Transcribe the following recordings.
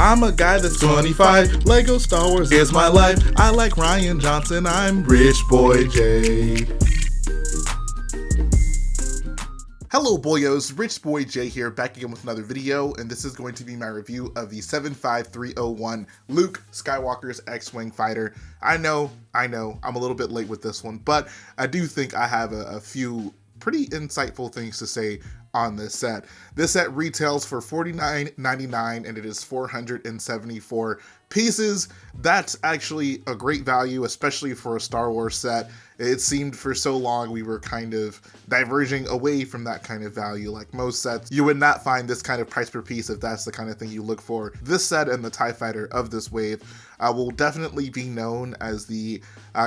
I'm a guy that's 25. Lego Star Wars is my life. I like Rian Johnson. I'm Rich Boy J. Hello boyos, Rich Boy J here, back again with another video, and this is going to be my review of the 75301 Luke Skywalker's X-Wing fighter. I know, I'm a little bit late with this one, but I do think I have a few pretty insightful things to say on this set. This set retails for $49.99 and it is 474 pieces. That's actually a great value, especially for a Star Wars set. It seemed for so long we were kind of diverging away from that kind of value. Like most sets, you would not find this kind of price per piece if that's the kind of thing you look for. This set and the TIE Fighter of this wave will definitely be known as the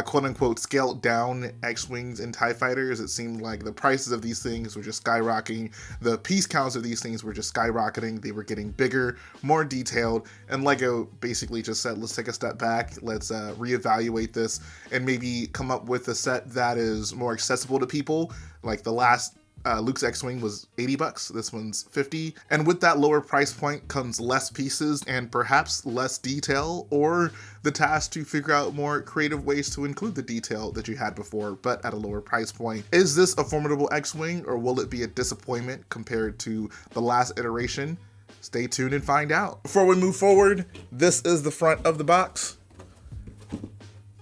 quote-unquote scaled down X-Wings and TIE Fighters. It seemed like the prices of these things were just skyrocketing. The piece counts of these things were just skyrocketing. They were getting bigger, more detailed, and Lego basically just said, let's take a step back, let's reevaluate this, and maybe come up with a set that is more accessible to people. Like the last Luke's X-Wing was $80, this one's $50, and with that lower price point comes less pieces and perhaps less detail, or the task to figure out more creative ways to include the detail that you had before, but at a lower price point. Is this a formidable X-Wing, or will it be a disappointment compared to the last iteration? Stay tuned and find out. Before we move forward, this is the front of the box,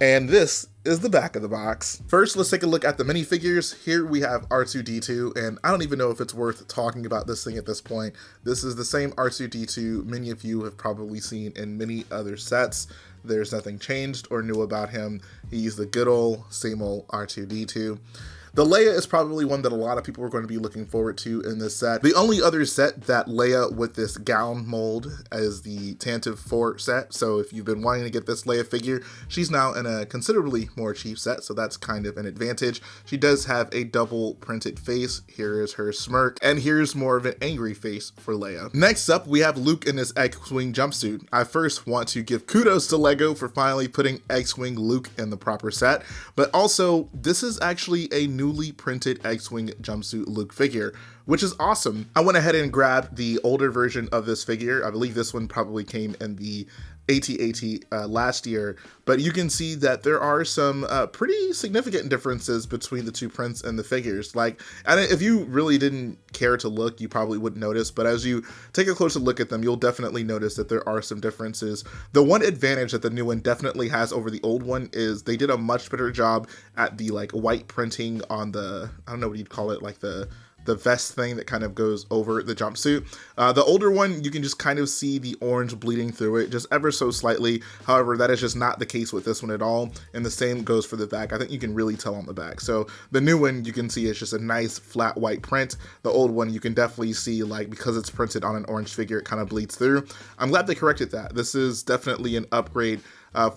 and this is the back of the box. First, let's take a look at the minifigures. Here we have R2-D2, and I don't even know if it's worth talking about this thing at this point. This is the same R2-D2 many of you have probably seen in many other sets. There's nothing changed or new about him. He's the good old, same old R2-D2. The Leia is probably one that a lot of people are going to be looking forward to in this set. The only other set that Leia with this gown mold is the Tantive 4 set. So if you've been wanting to get this Leia figure, she's now in a considerably more cheap set, so that's kind of an advantage. She does have a double printed face. Here is her smirk, and here's more of an angry face for Leia. Next up, we have Luke in his X-Wing jumpsuit. I first want to give kudos to Lego for finally putting X-Wing Luke in the proper set, but also this is actually a newly printed X-Wing jumpsuit Luke figure, which is awesome. I went ahead and grabbed the older version of this figure. I believe this one probably came in the AT-AT last year, but you can see that there are some pretty significant differences between the two prints and the figures. Like, and if you really didn't care to look, you probably wouldn't notice, but as you take a closer look at them, you'll definitely notice that there are some differences. The one advantage that the new one definitely has over the old one is they did a much better job at the like white printing on the, I don't know what you'd call it, like the vest thing that kind of goes over the jumpsuit. The older one, you can just kind of see the orange bleeding through it just ever so slightly. However, that is just not the case with this one at all. And the same goes for the back. I think you can really tell on the back. So the new one, you can see it's just a nice flat white print. The old one, you can definitely see, like, because it's printed on an orange figure, it kind of bleeds through. I'm glad they corrected that. This is definitely an upgrade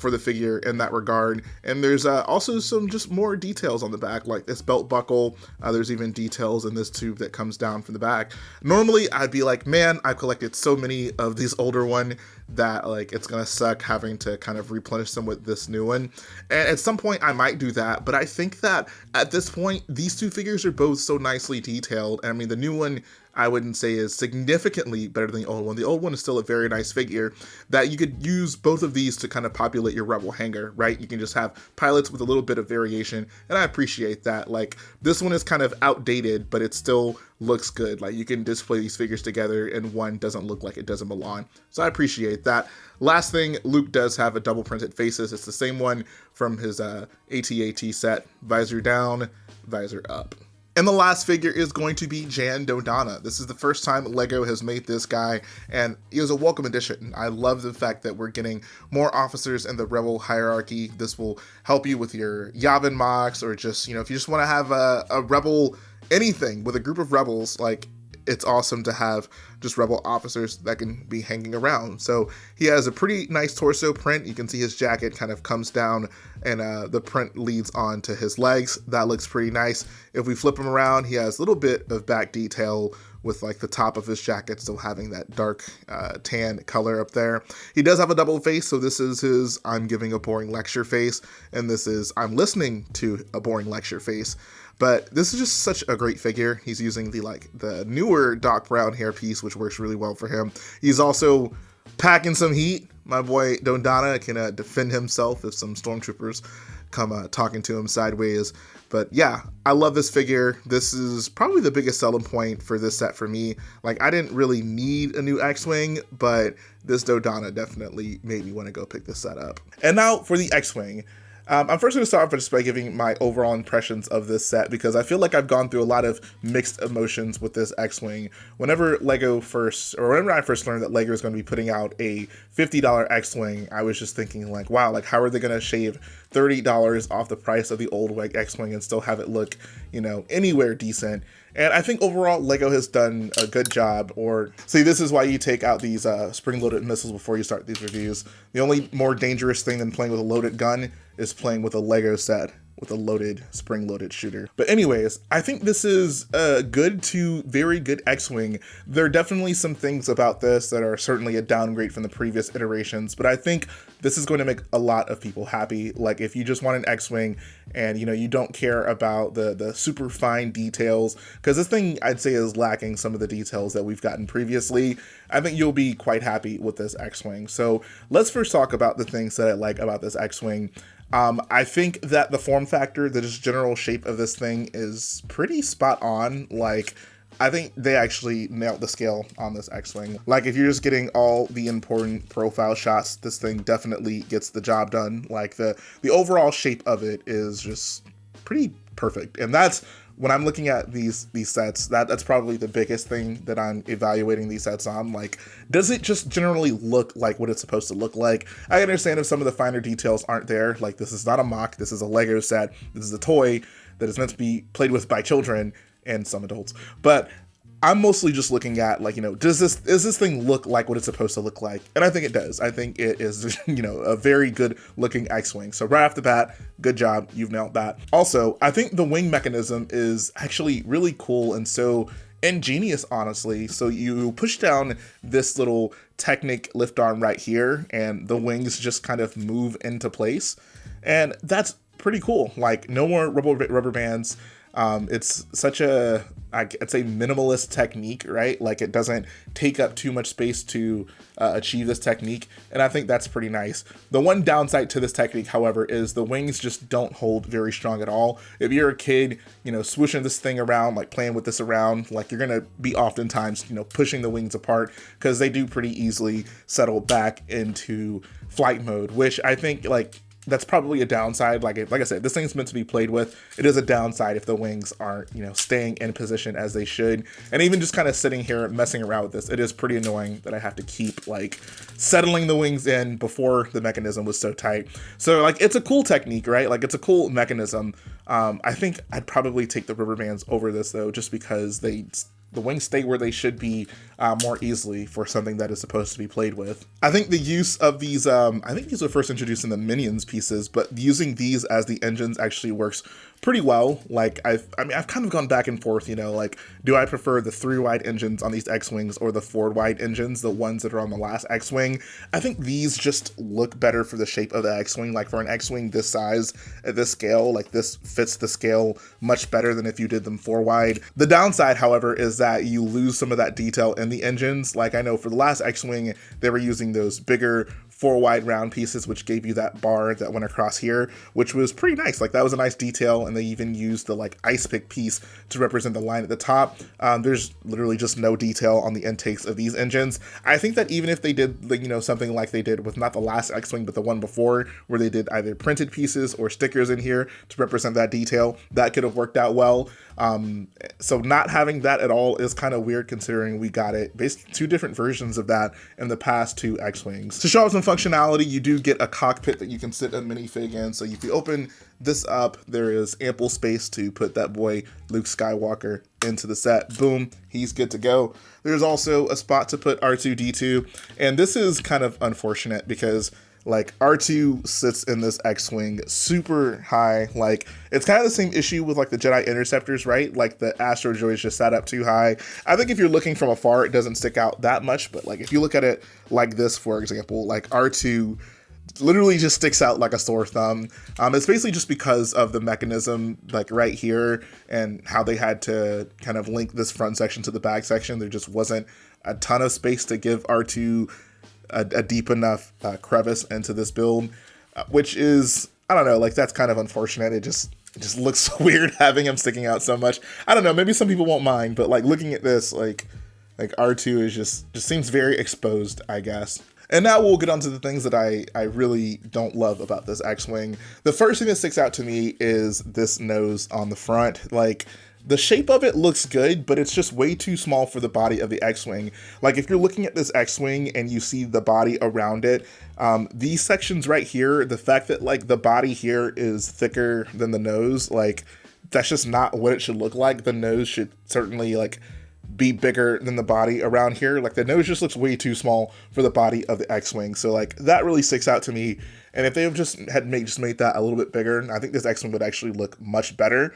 for the figure in that regard. And there's also some just more details on the back, like this belt buckle. There's even details in this tube that comes down from the back. Normally I'd be like, man, I've collected so many of these older one that like it's gonna suck having to kind of replenish them with this new one. And at some point I might do that, but I think that at this point these two figures are both so nicely detailed. I mean, the new one I wouldn't say is significantly better than the old one. The old one is still a very nice figure that you could use both of these to kind of populate your Rebel hangar, right? You can just have pilots with a little bit of variation, and I appreciate that. Like, this one is kind of outdated, but it still looks good. Like, you can display these figures together and one doesn't look like it doesn't belong. So I appreciate that. Last thing, Luke does have a double printed faces. It's the same one from his AT-AT set. Visor down, visor up. And the last figure is going to be Jan Dodonna. This is the first time Lego has made this guy, and it was a welcome addition. I love the fact that we're getting more officers in the Rebel hierarchy. This will help you with your Yavin mocks, or just, you know, if you just want to have a Rebel anything with a group of Rebels, like, it's awesome to have just Rebel officers that can be hanging around. So he has a pretty nice torso print. You can see his jacket kind of comes down and the print leads on to his legs. That looks pretty nice. If we flip him around, he has a little bit of back detail with like the top of his jacket still having that dark tan color up there. He does have a double face, so this is his I'm giving a boring lecture face, and this is I'm listening to a boring lecture face. But this is just such a great figure. He's using the newer Doc Brown hairpiece, which works really well for him. He's also packing some heat. My boy Dodonna can defend himself if some stormtroopers come talking to him sideways. But yeah, I love this figure. This is probably the biggest selling point for this set for me. Like, I didn't really need a new X-Wing, but this Dodonna definitely made me want to go pick this set up. And now for the X-Wing. I'm first going to start off just by giving my overall impressions of this set, because I feel like I've gone through a lot of mixed emotions with this X-Wing. Whenever I first learned that LEGO is going to be putting out a $50 X-Wing, I was just thinking like, wow, like how are they going to shave $30 off the price of the old X-Wing and still have it look, you know, anywhere decent? And I think overall LEGO has done a good job. Or see, this is why you take out these spring-loaded missiles before you start these reviews. The only more dangerous thing than playing with a loaded gun is playing with a LEGO set with a loaded, spring-loaded shooter. But anyways, I think this is a good to very good X-Wing. There are definitely some things about this that are certainly a downgrade from the previous iterations, but I think this is going to make a lot of people happy. Like, if you just want an X-Wing and, you know, you don't care about the super fine details, because this thing I'd say is lacking some of the details that we've gotten previously, I think you'll be quite happy with this X-Wing. So let's first talk about the things that I like about this X-Wing. I think that the form factor, the just general shape of this thing is pretty spot on. Like, I think they actually nailed the scale on this X-Wing. Like, if you're just getting all the important profile shots, this thing definitely gets the job done. Like, the overall shape of it is just pretty perfect. And that's, when I'm looking at these sets, that's probably the biggest thing that I'm evaluating these sets on. Like, does it just generally look like what it's supposed to look like? I understand if some of the finer details aren't there. Like, this is not a mock, this is a LEGO set, this is a toy that is meant to be played with by children and some adults. But I'm mostly just looking at, like, you know, does this thing look like what it's supposed to look like? And I think it does. I think it is, you know, a very good looking X-Wing. So right off the bat, good job, you've nailed that. Also, I think the wing mechanism is actually really cool and so ingenious, honestly. So you push down this little Technic lift arm right here, and the wings just kind of move into place. And that's pretty cool. Like, no more rubber bands. It's such a, I'd say, minimalist technique, right? Like, it doesn't take up too much space to achieve this technique, and I think that's pretty nice. The one downside to this technique, however, is the wings just don't hold very strong at all. If you're a kid, you know, swooshing this thing around, like playing with this around, like, you're gonna be oftentimes, you know, pushing the wings apart, because they do pretty easily settle back into flight mode, which I think, like, that's probably a downside. Like I said, this thing's meant to be played with. It is a downside if the wings aren't, you know, staying in position as they should. And even just kind of sitting here messing around with this, it is pretty annoying that I have to keep, like, settling the wings in before the mechanism was so tight. So, like, it's a cool technique, right? Like, it's a cool mechanism. I think I'd probably take the rubber bands over this, though, just because the wings stay where they should be more easily for something that is supposed to be played with. I think the use of these, I think these were first introduced in the Minions pieces, but using these as the engines actually works pretty well. Like, I've kind of gone back and forth, you know, like, do I prefer the 3-wide engines on these X-Wings or the 4-wide engines, the ones that are on the last X-Wing? I think these just look better for the shape of the X-Wing. Like, for an X-Wing this size, at this scale, like, this fits the scale much better than if you did them 4-wide. The downside, however, is that you lose some of that detail in the engines. Like, I know for the last X-Wing, they were using those bigger 4-wide round pieces, which gave you that bar that went across here, which was pretty nice. Like, that was a nice detail, and they even used the, like, ice pick piece to represent the line at the top. There's literally just no detail on the intakes of these engines. I think that even if they did, like, you know, something like they did with not the last X-Wing, but the one before, where they did either printed pieces or stickers in here to represent that detail, that could have worked out well. So not having that at all is kind of weird, considering we got it basically 2 different versions of that in the past 2 X-Wings. To show off some functionality, you do get a cockpit that you can sit a minifig in. So if you open this up, there is ample space to put that boy Luke Skywalker into the set. Boom, he's good to go. There's also a spot to put R2-D2, and this is kind of unfortunate because, like, R2 sits in this X-Wing super high. Like, it's kind of the same issue with, like, the Jedi Interceptors, right? Like, the Astro Droids just sat up too high. I think if you're looking from afar, it doesn't stick out that much, but, like, if you look at it like this, for example, like, R2 literally just sticks out like a sore thumb. It's basically just because of the mechanism, like, right here, and how they had to kind of link this front section to the back section. There just wasn't a ton of space to give R2 a deep enough crevice into this build, which is, I don't know, like that's kind of unfortunate. It just looks weird having him sticking out so much. I don't know, maybe some people won't mind, but like looking at this, like R2 is just seems very exposed, I guess. And now we'll get on to the things that I really don't love about this X-Wing. The first thing that sticks out to me is this nose on the front. Like, the shape of it looks good, but it's just way too small for the body of the X-Wing. Like, if you're looking at this X-Wing and you see the body around it, these sections right here, the fact that, like, the body here is thicker than the nose, like, that's just not what it should look like. The nose should certainly, like, be bigger than the body around here. Like, the nose just looks way too small for the body of the X-Wing. So, like, that really sticks out to me. And if they have just made that a little bit bigger, I think this X-Wing would actually look much better.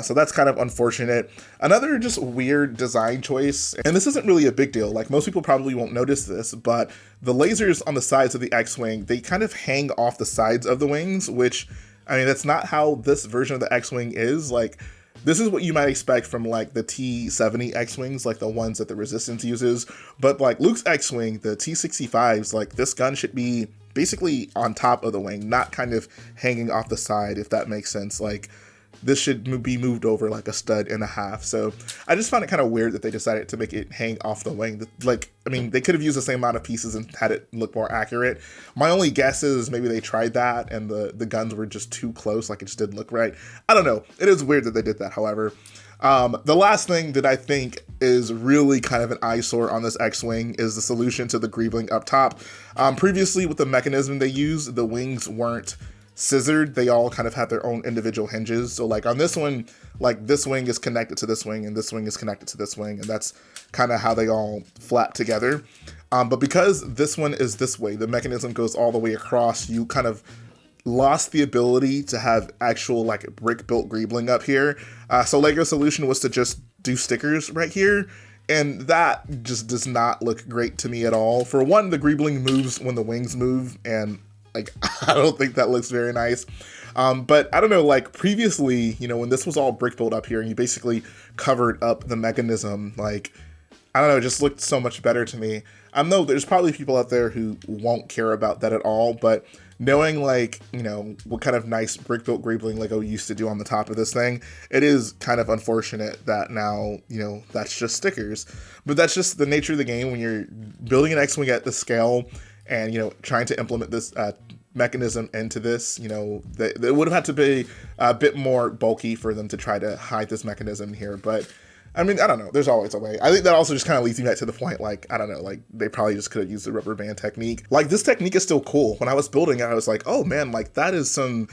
So that's kind of unfortunate. Another just weird design choice, and this isn't really a big deal. Like, most people probably won't notice this, but the lasers on the sides of the X-Wing, they kind of hang off the sides of the wings, which, I mean, that's not how this version of the X-Wing is. Like, this is what you might expect from, like, the T-70 X-Wings, like the ones that the Resistance uses. But, like, Luke's X-Wing, the T-65s, like, this gun should be basically on top of the wing, not kind of hanging off the side, if that makes sense. Like, this should be moved over like a stud and a half. So I just found it kind of weird that they decided to make it hang off the wing. Like, I mean, they could have used the same amount of pieces and had it look more accurate. My only guess is maybe they tried that and the guns were just too close, like it just didn't look right. I don't know. It is weird that they did that, however. The last thing that I think is really kind of an eyesore on this X-Wing is the solution to the greebling up top. Previously, with the mechanism they used, the wings weren't scissored. They all kind of had their own individual hinges. So like on this one, like this wing is connected to this wing and this wing is connected to this wing, and that's kind of how they all flat together. But because this one is this way, the mechanism goes all the way across, you kind of lost the ability to have actual like brick built greebling up here. So Lego's solution was to just do stickers right here, and that just does not look great to me at all. For one, the greebling moves when the wings move, and like, I don't think that looks very nice. But I don't know, like previously, you know, when this was all brick built up here and you basically covered up the mechanism, like, I don't know, it just looked so much better to me. I know there's probably people out there who won't care about that at all, but knowing like, you know, what kind of nice brick built greebling Lego used to do on the top of this thing, it is kind of unfortunate that now, you know, that's just stickers. But that's just the nature of the game when you're building an X-Wing at the scale and, you know, trying to implement this mechanism into this. You know, they would have had to be a bit more bulky for them to try to hide this mechanism here. But I mean, I don't know. There's always a way. I think that also just kind of leads me back to the point, like, I don't know, like, they probably just could have used the rubber band technique. Like, this technique is still cool. When I was building it, I was like, oh man, like, that is some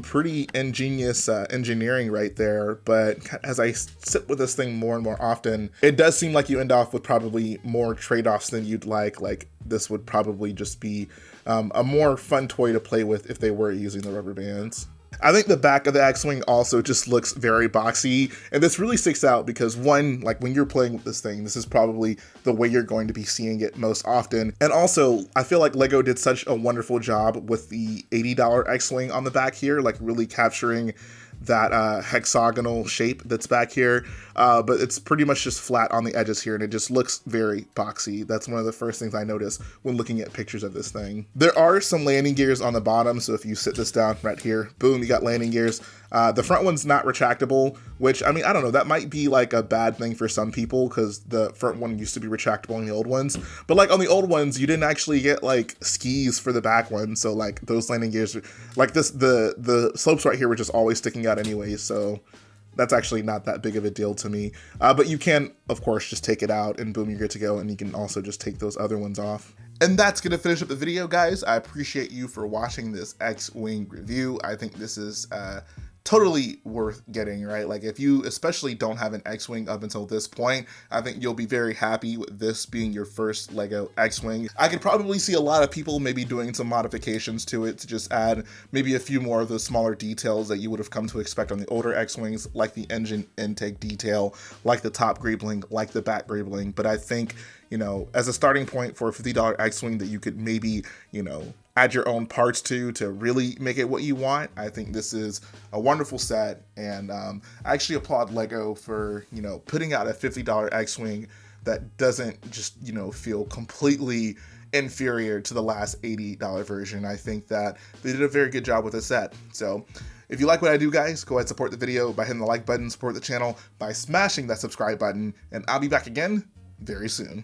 pretty ingenious engineering right there. But as I sit with this thing more and more often, it does seem like you end off with probably more trade-offs than you'd like. Like, this would probably just be a more fun toy to play with if they were using the rubber bands. I think the back of the X-Wing also just looks very boxy, and this really sticks out because one, like when you're playing with this thing, this is probably the way you're going to be seeing it most often. And also, I feel like Lego did such a wonderful job with the $80 X-Wing on the back here, like really capturing that hexagonal shape that's back here, but it's pretty much just flat on the edges here, and it just looks very boxy. That's one of the first things I noticed when looking at pictures of this thing. There are some landing gears on the bottom, so if you sit this down right here, boom, you got landing gears. The front one's not retractable, which, I mean, I don't know, that might be like a bad thing for some people because the front one used to be retractable in the old ones, but like on the old ones, you didn't actually get like skis for the back one, so like those landing gears, like this, the slopes right here were just always sticking out anyway, so that's actually not that big of a deal to me. But you can, of course, just take it out and boom, you're good to go, and you can also just take those other ones off. And that's going to finish up the video, guys. I appreciate you for watching this X-Wing review. I think this is totally worth getting, right? Like if you especially don't have an X-Wing up until this point, I think you'll be very happy with this being your first Lego X-Wing. I could probably see a lot of people maybe doing some modifications to it to just add maybe a few more of those smaller details that you would have come to expect on the older X-Wings, like the engine intake detail, like the top greebling, like the back greebling. But I think, you know, as a starting point for a $50 X-Wing that you could maybe, you know, add your own parts to really make it what you want, I think this is a wonderful set. And I actually applaud Lego for, you know, putting out a $50 X-Wing that doesn't just, you know, feel completely inferior to the last $80 version. I think that they did a very good job with the set. So if you like what I do, guys, go ahead and support the video by hitting the like button, support the channel by smashing that subscribe button, and I'll be back again very soon.